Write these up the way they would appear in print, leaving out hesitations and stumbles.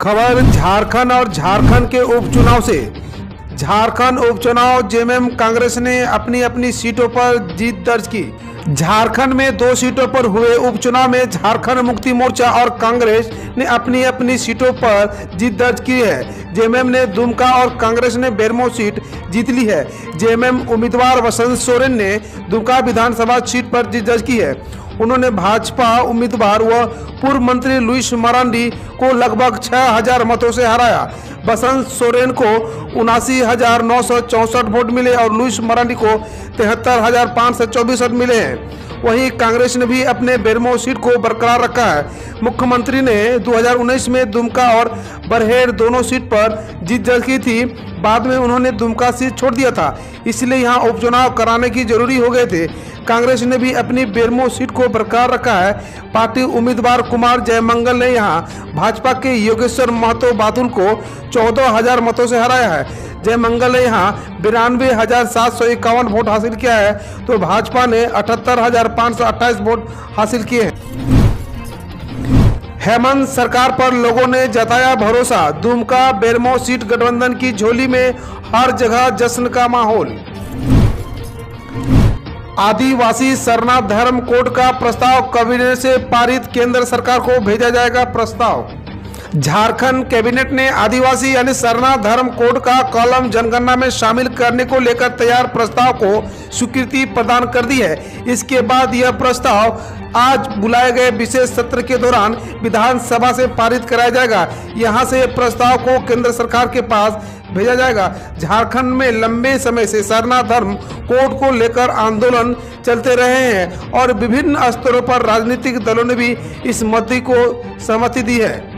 खबर झारखंड और झारखंड के उपचुनाव से। झारखंड उपचुनाव जेएमएम कांग्रेस ने अपनी अपनी सीटों पर जीत दर्ज की। झारखंड में 2 सीटों पर हुए उपचुनाव में झारखंड मुक्ति मोर्चा और कांग्रेस ने अपनी अपनी सीटों पर जीत दर्ज की है। जेएमएम ने दुमका और कांग्रेस ने बेरमो सीट जीत ली है। जेएमएम उम्मीदवार वसंत सोरेन ने दुमका विधानसभा सीट पर जीत दर्ज की है। उन्होंने भाजपा उम्मीदवार व पूर्व मंत्री लुइस मरांडी को लगभग 6000 मतों से हराया। वसंत सोरेन को 79,964 वोट मिले और लुइस मरांडी को 73,524 वोट मिले हैं। वहीं कांग्रेस ने भी अपने बेरमो सीट को बरकरार रखा है। मुख्यमंत्री ने 2019 में दुमका और बरहेड़ दोनों सीट पर जीत दर्ज की थी। बाद में उन्होंने दुमका सीट छोड़ दिया था, इसलिए यहां उपचुनाव कराने की जरूरी हो गए थे। कांग्रेस ने भी अपनी बेरमो सीट को बरकरार रखा है। पार्टी उम्मीदवार कुमार जयमंगल ने यहां भाजपा के योगेश्वर महतो बादुल को 14,000 मतों से हराया है। जयमंगल ने यहां 92,751 वोट हासिल किया है, तो भाजपा ने 78,528 वोट हासिल किए हैं। हेमंत सरकार पर लोगों ने जताया भरोसा। दुमका बेरमो सीट गठबंधन की झोली में, हर जगह जश्न का माहौल। आदिवासी सरना धर्म कोड का प्रस्ताव कैबिनेट से पारित, केंद्र सरकार को भेजा जाएगा प्रस्ताव। झारखंड कैबिनेट ने आदिवासी यानी सरना धर्म कोड का कॉलम जनगणना में शामिल करने को लेकर तैयार प्रस्ताव को स्वीकृति प्रदान कर दी है। इसके बाद यह प्रस्ताव आज बुलाए गए विशेष सत्र के दौरान विधानसभा से पारित कराया जाएगा। यहां से प्रस्ताव को केंद्र सरकार के पास भेजा जाएगा। झारखंड में लंबे समय से सरना धर्म कोड को लेकर आंदोलन चलते रहे हैं और विभिन्न स्तरों पर राजनीतिक दलों ने भी इस मुद्दे को सहमति दी है।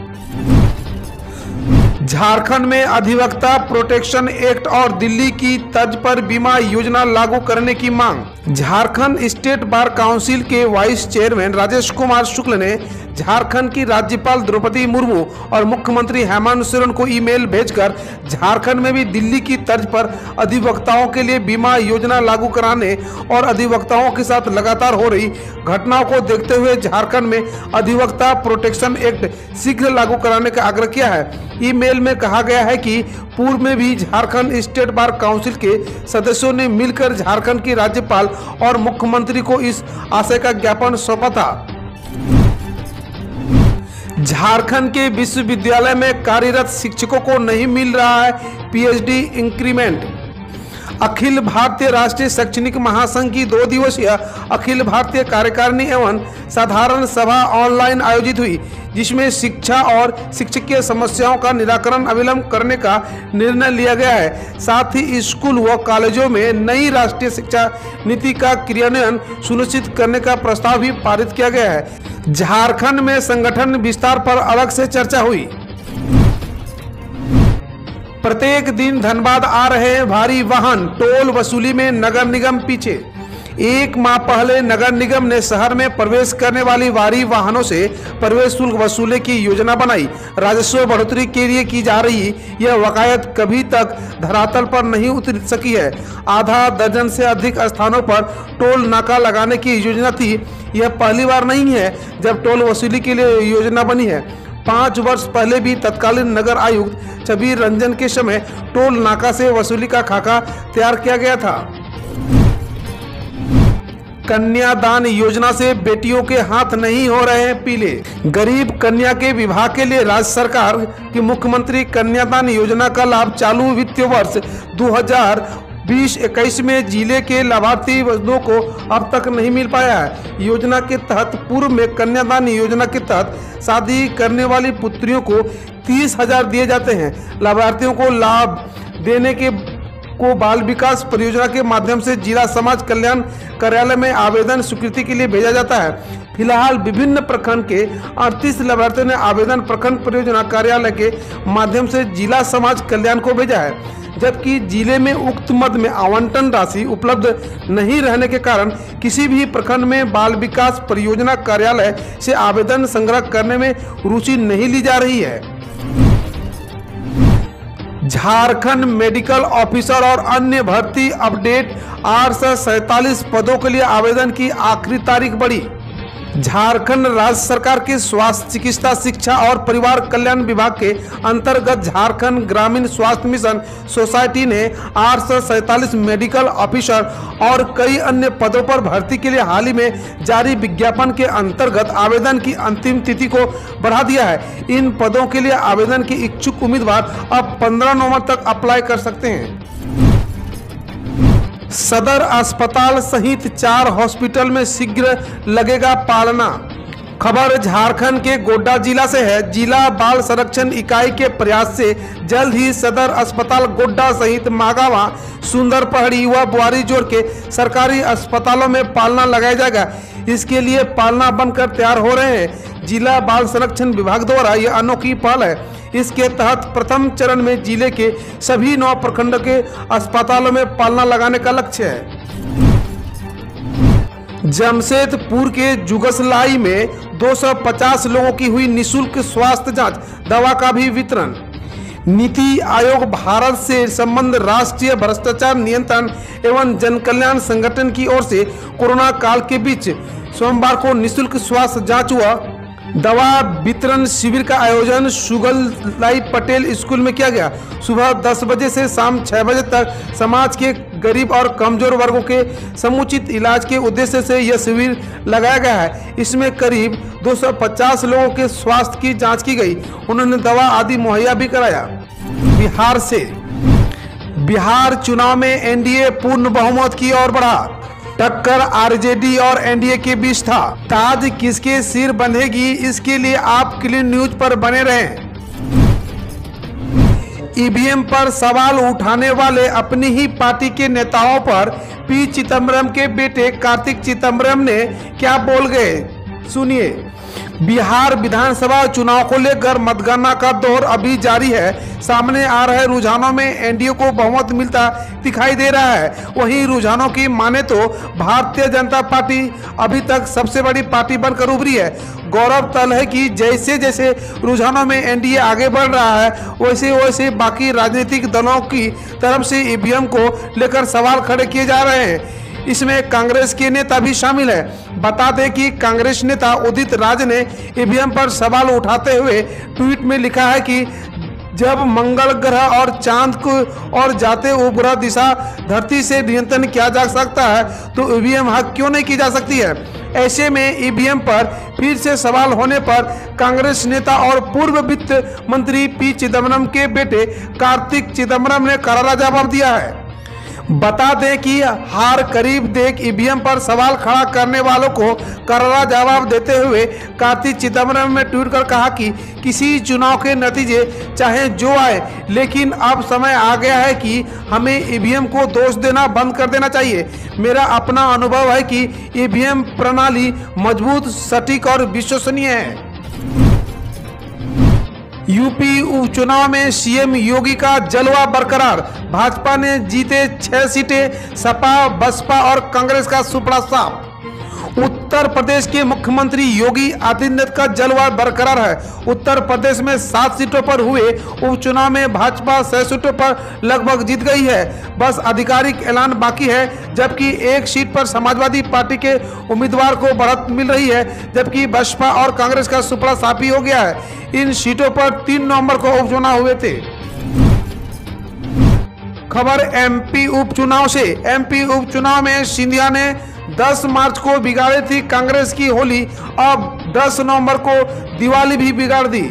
झारखंड में अधिवक्ता प्रोटेक्शन एक्ट और दिल्ली की तर्ज पर बीमा योजना लागू करने की मांग। झारखंड स्टेट बार काउंसिल के वाइस चेयरमैन राजेश कुमार शुक्ल ने झारखंड की राज्यपाल द्रौपदी मुर्मू और मुख्यमंत्री हेमंत सोरेन को ईमेल भेजकर झारखंड में भी दिल्ली की तर्ज पर अधिवक्ताओं के लिए बीमा योजना लागू कराने और अधिवक्ताओं के साथ लगातार हो रही घटनाओं को देखते हुए झारखंड में अधिवक्ता प्रोटेक्शन एक्ट शीघ्र लागू कराने का आग्रह किया है। ईमेल में कहा गया है कि पूर्व में भी झारखंड स्टेट बार काउंसिल के सदस्यों ने मिलकर झारखंड की राज्यपाल और मुख्यमंत्री को इस आशय का ज्ञापन सौंपा था। झारखंड के विश्वविद्यालय में कार्यरत शिक्षकों को नहीं मिल रहा है पीएचडी इंक्रीमेंट। अखिल भारतीय राष्ट्रीय शैक्षणिक महासंघ की 2 दिवसीय अखिल भारतीय कार्यकारिणी एवं साधारण सभा ऑनलाइन आयोजित हुई, जिसमें शिक्षा और शिक्षकीय समस्याओं का निराकरण अविलंब करने का निर्णय लिया गया है। साथ ही स्कूल व कॉलेजों में नई राष्ट्रीय शिक्षा नीति का क्रियान्वयन सुनिश्चित करने का प्रस्ताव भी पारित किया गया है। झारखंड में संगठन विस्तार पर अलग से चर्चा हुई। प्रत्येक दिन धनबाद आ रहे हैं भारी वाहन, टोल वसूली में नगर निगम पीछे। 1 माह पहले नगर निगम ने शहर में प्रवेश करने वाली भारी वाहनों से प्रवेश शुल्क वसूलने की योजना बनाई। राजस्व बढ़ोतरी के लिए की जा रही यह वकायत कभी तक धरातल पर नहीं उतर सकी है। आधा दर्जन से अधिक स्थानों पर टोल नाका लगाने की योजना थी। यह पहली बार नहीं है जब टोल वसूली के लिए योजना बनी है। 5 वर्ष पहले भी तत्कालीन नगर आयुक्त छबीर रंजन के समय टोल नाका से वसूली का खाका तैयार किया गया था। कन्यादान योजना से बेटियों के हाथ नहीं हो रहे हैं पीले। गरीब कन्या के विवाह के लिए राज्य सरकार की मुख्यमंत्री कन्यादान योजना का लाभ चालू वित्तीय वर्ष 2020-21 में जिले के लाभार्थी वजनों को अब तक नहीं मिल पाया है। योजना के तहत पूर्व में कन्यादान योजना के तहत शादी करने वाली पुत्रियों को 30,000 दिए जाते हैं। लाभार्थियों को लाभ देने को बाल विकास परियोजना के माध्यम से जिला समाज कल्याण कार्यालय में आवेदन स्वीकृति के लिए भेजा जाता है। फिलहाल विभिन्न प्रखंड के 38 लाभार्थियों ने आवेदन प्रखंड परियोजना कार्यालय के माध्यम से जिला समाज कल्याण को भेजा है, जबकि जिले में उक्त मद में आवंटन राशि उपलब्ध नहीं रहने के कारण किसी भी प्रखंड में बाल विकास परियोजना कार्यालय से आवेदन संग्रह करने में रुचि नहीं ली जा रही है। झारखंड मेडिकल ऑफिसर और अन्य भर्ती अपडेट। 847 पदों के लिए आवेदन की आखिरी तारीख बढ़ी। झारखंड राज्य सरकार के स्वास्थ्य, चिकित्सा, शिक्षा और परिवार कल्याण विभाग के अंतर्गत झारखंड ग्रामीण स्वास्थ्य मिशन सोसाइटी ने 847 मेडिकल ऑफिसर और कई अन्य पदों पर भर्ती के लिए हाल ही में जारी विज्ञापन के अंतर्गत आवेदन की अंतिम तिथि को बढ़ा दिया है। इन पदों के लिए आवेदन के इच्छुक उम्मीदवार अब 15 नवंबर तक अप्लाई कर सकते हैं। सदर अस्पताल सहित 4 हॉस्पिटल में शीघ्र लगेगा पालना। खबर झारखंड के गोड्डा जिला से है। जिला बाल संरक्षण इकाई के प्रयास से जल्द ही सदर अस्पताल गोड्डा सहित मागावा, सुंदरपहाड़ी व बुआरीजोर के सरकारी अस्पतालों में पालना लगाया जाएगा। इसके लिए पालना बनकर तैयार हो रहे हैं। जिला बाल संरक्षण विभाग द्वारा यह अनोखी पहल है। इसके तहत प्रथम चरण में जिले के सभी 9 प्रखंड के अस्पतालों में पालना लगाने का लक्ष्य है। जमशेदपुर के जुगसलाई में 250 लोगों की हुई निःशुल्क स्वास्थ्य जांच, दवा का भी वितरण। नीति आयोग भारत से संबंध राष्ट्रीय भ्रष्टाचार नियंत्रण एवं जनकल्याण संगठन की ओर से कोरोना काल के बीच सोमवार को निःशुल्क स्वास्थ्य जांच हुआ। दवा वितरण शिविर का आयोजन सुगलाई पटेल स्कूल में किया गया। सुबह 10 बजे से शाम 6 बजे तक समाज के गरीब और कमजोर वर्गों के समुचित इलाज के उद्देश्य से यह शिविर लगाया गया है। इसमें करीब 250 लोगों के स्वास्थ्य की जांच की गई। उन्होंने दवा आदि मुहैया भी कराया। बिहार से, बिहार चुनाव में एनडीए पूर्ण बहुमत की ओर बढ़ा। टक्कर आरजेडी और एनडीए के बीच था। ताज किसके सिर बंधेगी, इसके लिए आप क्लीन न्यूज पर बने रहें। ईवीएम पर सवाल उठाने वाले अपनी ही पार्टी के नेताओं पर पी चिदम्बरम के बेटे कार्तिक चिदम्बरम ने क्या बोल गए, सुनिए। बिहार विधानसभा चुनाव को लेकर मतगणना का दौर अभी जारी है। सामने आ रहे रुझानों में एनडीए को बहुमत मिलता दिखाई दे रहा है। वहीं रुझानों की माने तो भारतीय जनता पार्टी अभी तक सबसे बड़ी पार्टी बनकर उभरी है। गौरव तल है कि जैसे जैसे रुझानों में एनडीए आगे बढ़ रहा है, वैसे वैसे बाकी राजनीतिक दलों की तरफ से ईवीएम को लेकर सवाल खड़े किए जा रहे हैं। इसमें कांग्रेस के नेता भी शामिल है। बता दें कि कांग्रेस नेता उदित राज ने ईवीएम पर सवाल उठाते हुए ट्वीट में लिखा है कि जब मंगल ग्रह और चांद को और जाते उपग्रह दिशा धरती से नियंत्रण किया जा सकता है तो ईवीएम हक क्यों नहीं की जा सकती है। ऐसे में ईवीएम पर फिर से सवाल होने पर कांग्रेस नेता और पूर्व वित्त मंत्री पी चिदम्बरम के बेटे कार्तिक चिदम्बरम ने करारा जवाब दिया है। बता दें कि हार करीब देख ईवीएम पर सवाल खड़ा करने वालों को करारा जवाब देते हुए कार्तिक चिदम्बरम ने ट्वीट कर कहा कि किसी चुनाव के नतीजे चाहे जो आए, लेकिन अब समय आ गया है कि हमें ईवीएम को दोष देना बंद कर देना चाहिए। मेरा अपना अनुभव है कि ईवीएम प्रणाली मजबूत, सटीक और विश्वसनीय है। यूपी उपचुनाव में सीएम योगी का जलवा बरकरार। भाजपा ने जीते 6 सीटें, सपा, बसपा और कांग्रेस का सुपड़ा साफ। उत्तर प्रदेश के मुख्यमंत्री योगी आदित्यनाथ का जलवा बरकरार है। उत्तर प्रदेश में 7 सीटों पर हुए उपचुनाव में भाजपा 6 सीटों पर लगभग जीत गई है। बस आधिकारिक ऐलान बाकी है, जबकि एक सीट पर समाजवादी पार्टी के उम्मीदवार को बढ़त मिल रही है, जबकि बसपा और कांग्रेस का सुपड़ा साफी हो गया है। इन सीटों पर 3 नवंबर को उपचुनाव हुए थे। खबर एमपी उपचुनाव से। एमपी उपचुनाव में सिंधिया ने 10 मार्च को बिगाड़ी थी कांग्रेस की होली, अब 10 नवंबर को दिवाली भी बिगाड़ दी।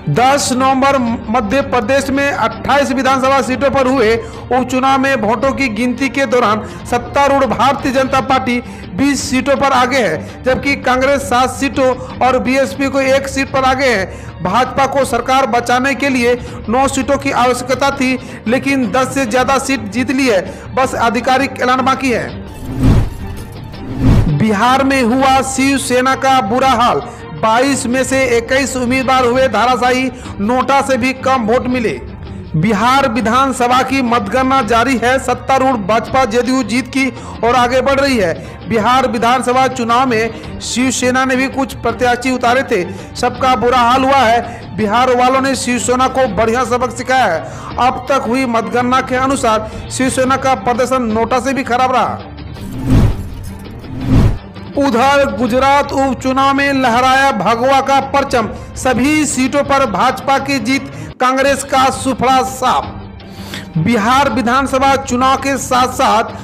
10 नवंबर मध्य प्रदेश में 28 विधानसभा सीटों पर हुए उपचुनाव में वोटों की गिनती के दौरान सत्तारूढ़ भारतीय जनता पार्टी 20 सीटों पर आगे है, जबकि कांग्रेस 7 सीटों और बीएसपी को 1 सीट पर आगे है। भाजपा को सरकार बचाने के लिए 9 सीटों की आवश्यकता थी, लेकिन 10 से ज्यादा सीट जीत ली है। बस आधिकारिक ऐलान बाकी है। बिहार में हुआ शिवसेना का बुरा हाल। 22 में से 21 उम्मीदवार हुए धाराशायी, नोटा से भी कम वोट मिले। बिहार विधानसभा की मतगणना जारी है। सत्तारूढ़ भाजपा जदयू जीत की और आगे बढ़ रही है। बिहार विधानसभा चुनाव में शिवसेना ने भी कुछ प्रत्याशी उतारे थे। सबका बुरा हाल हुआ है। बिहार वालों ने शिवसेना को बढ़िया सबक सिखाया है। अब तक हुई मतगणना के अनुसार शिवसेना का प्रदर्शन नोटा से भी खराब रहा। उधर गुजरात उपचुनाव में लहराया भगवा का परचम, सभी सीटों पर भाजपा की जीत, कांग्रेस का सुफड़ा साफ। बिहार विधानसभा चुनाव के साथ साथ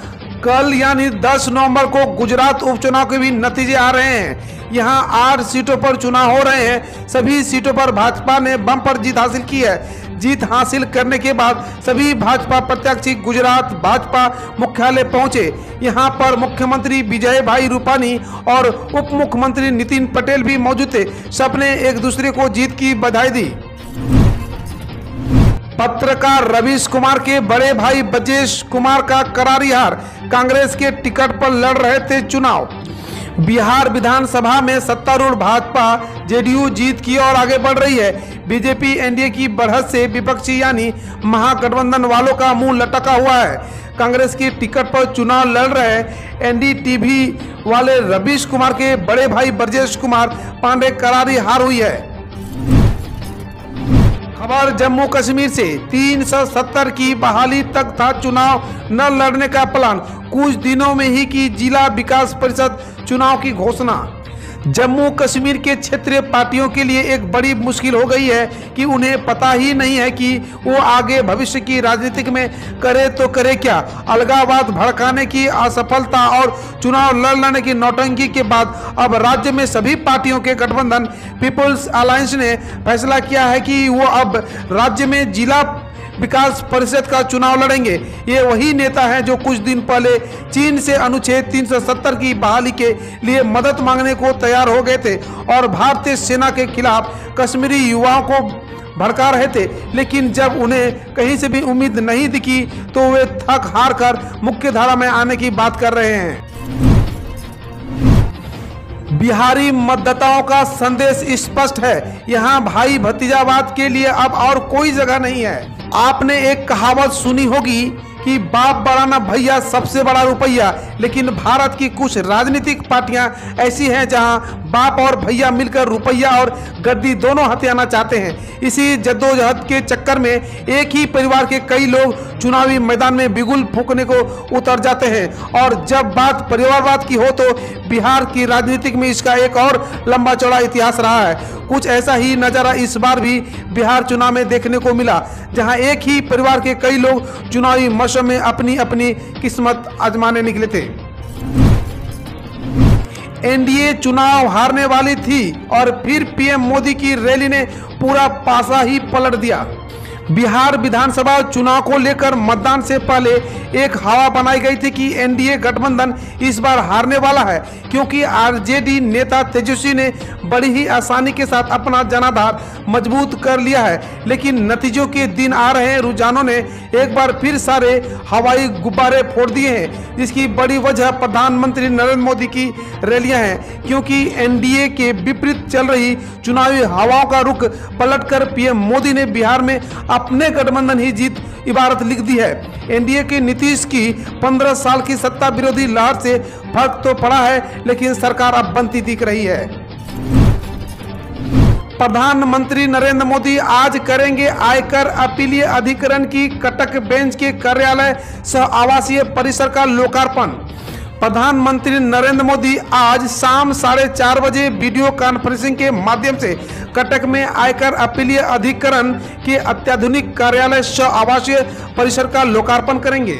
कल यानी 10 नवंबर को गुजरात उपचुनाव के भी नतीजे आ रहे हैं। यहां 8 सीटों पर चुनाव हो रहे हैं। सभी सीटों पर भाजपा ने बम्पर जीत हासिल की है। जीत हासिल करने के बाद सभी भाजपा प्रत्याशी गुजरात भाजपा मुख्यालय पहुंचे। यहां पर मुख्यमंत्री विजय भाई रूपानी और उप मुख्यमंत्री नितिन पटेल भी मौजूद थे। सबने एक दूसरे को जीत की बधाई दी। पत्रकार रवीश कुमार के बड़े भाई ब्रजेश कुमार का करारी हार, कांग्रेस के टिकट पर लड़ रहे थे चुनाव। बिहार विधानसभा में सत्तारूढ़ भाजपा जेडीयू जीत की ओर आगे बढ़ रही है। बीजेपी एनडीए की बढ़त से विपक्षी यानी महागठबंधन वालों का मुंह लटका हुआ है। कांग्रेस की टिकट पर चुनाव लड़ रहे एनडीटीवी वाले रवीश कुमार के बड़े भाई ब्रजेश कुमार पांडे करारी हार हुई है। खबर जम्मू कश्मीर से 370 की बहाली तक था चुनाव न लड़ने का प्लान, कुछ दिनों में ही की जिला विकास परिषद चुनाव की घोषणा। जम्मू कश्मीर के क्षेत्रीय पार्टियों के लिए एक बड़ी मुश्किल हो गई है कि उन्हें पता ही नहीं है कि वो आगे भविष्य की राजनीति में करे तो करे क्या। अलगाववाद भड़काने की असफलता और चुनाव लड़ने की नौटंकी के बाद अब राज्य में सभी पार्टियों के गठबंधन पीपुल्स अलायंस ने फैसला किया है कि वो अब राज्य में जिला विकास परिषद का चुनाव लड़ेंगे। ये वही नेता हैं जो कुछ दिन पहले चीन से अनुच्छेद 370 की बहाली के लिए मदद मांगने को तैयार हो गए थे और भारतीय सेना के खिलाफ कश्मीरी युवाओं को भड़का रहे थे। लेकिन जब उन्हें कहीं से भी उम्मीद नहीं दिखी तो वे थक हार कर मुख्य धारा में आने की बात कर रहे हैं। बिहारी मतदाताओं का संदेश स्पष्ट है, यहाँ भाई भतीजावाद के लिए अब और कोई जगह नहीं है। आपने एक कहावत सुनी होगी कि बाप बड़ा ना भैया, सबसे बड़ा रुपया। लेकिन भारत की कुछ राजनीतिक पार्टियां ऐसी हैं जहां बाप और भैया मिलकर रुपया और गद्दी दोनों हथियाना चाहते हैं। इसी जद्दोजहद के चक्कर में एक ही परिवार के कई लोग चुनावी मैदान में बिगुल फूंकने को उतर जाते हैं। और जब बात परिवारवाद की हो तो बिहार की राजनीति में इसका एक और लंबा चौड़ा इतिहास रहा है। कुछ ऐसा ही नजारा इस बार भी बिहार चुनाव में देखने को मिला, जहां एक ही परिवार के कई लोग चुनावी मौसम में अपनी अपनी किस्मत आजमाने निकले थे। एनडीए चुनाव हारने वाली थी और फिर पीएम मोदी की रैली ने पूरा पासा ही पलट दिया। बिहार विधानसभा चुनाव को लेकर मतदान से पहले एक हवा बनाई गई थी कि एनडीए गठबंधन इस बार हारने वाला है, क्योंकि आरजेडी नेता तेजस्वी ने बड़ी ही आसानी के साथ अपना जनाधार मजबूत कर लिया है। लेकिन नतीजों के दिन आ रहे रुझानों ने एक बार फिर सारे हवाई गुब्बारे फोड़ दिए हैं, जिसकी बड़ी वजह प्रधानमंत्री नरेंद्र मोदी की रैलियां हैं। क्योंकि एनडीए के विपरीत चल रही चुनावी हवाओं का रुख पलटकर पीएम मोदी ने बिहार में अपने गठबंधन ही जीत इबारत लिख दी है। एनडीए के नीतीश की 15 साल की सत्ता विरोधी लहर से फर्क तो पड़ा है, लेकिन सरकार अब बनती दिख रही है। प्रधानमंत्री नरेंद्र मोदी आज करेंगे आयकर अपीलीय अधिकरण की कटक बेंच के कार्यालय सह आवासीय परिसर का लोकार्पण। प्रधानमंत्री नरेंद्र मोदी आज शाम 4:30 बजे वीडियो कॉन्फ्रेंसिंग के माध्यम से कटक में आयकर अपीलीय अधिकरण के अत्याधुनिक कार्यालय सह आवासीय परिसर का लोकार्पण करेंगे।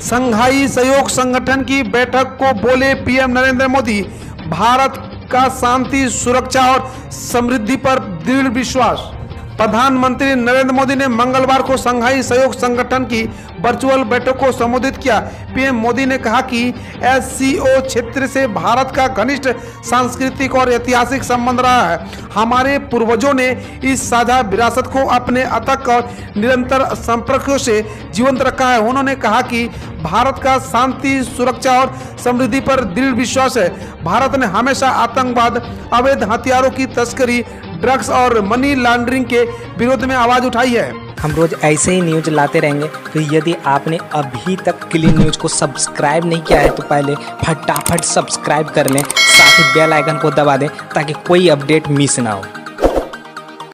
संघाई सहयोग संगठन की बैठक को बोले पीएम नरेंद्र मोदी, भारत का शांति, सुरक्षा और समृद्धि पर दृढ़ विश्वास। प्रधानमंत्री नरेंद्र मोदी ने मंगलवार को संघाई सहयोग संगठन की वर्चुअल बैठक को संबोधित किया। पीएम मोदी ने कहा कि एससीओ क्षेत्र से भारत का घनिष्ठ सांस्कृतिक और ऐतिहासिक संबंध रहा है। हमारे पूर्वजों ने इस साझा विरासत को अपने अथक और निरंतर संपर्कों से जीवंत रखा है। उन्होंने कहा कि भारत का शांति, सुरक्षा और समृद्धि पर दृढ़ विश्वास है। भारत ने हमेशा आतंकवाद, अवैध हथियारों की तस्करी, ड्रग्स और मनी लॉन्ड्रिंग के विरोध में आवाज उठाई है। हम रोज ऐसे ही न्यूज लाते रहेंगे, तो यदि आपने अभी तक क्लीन न्यूज को सब्सक्राइब नहीं किया है तो पहले फटाफट सब्सक्राइब कर लें, साथ ही बेल आइकन को दबा दें ताकि कोई अपडेट मिस ना हो।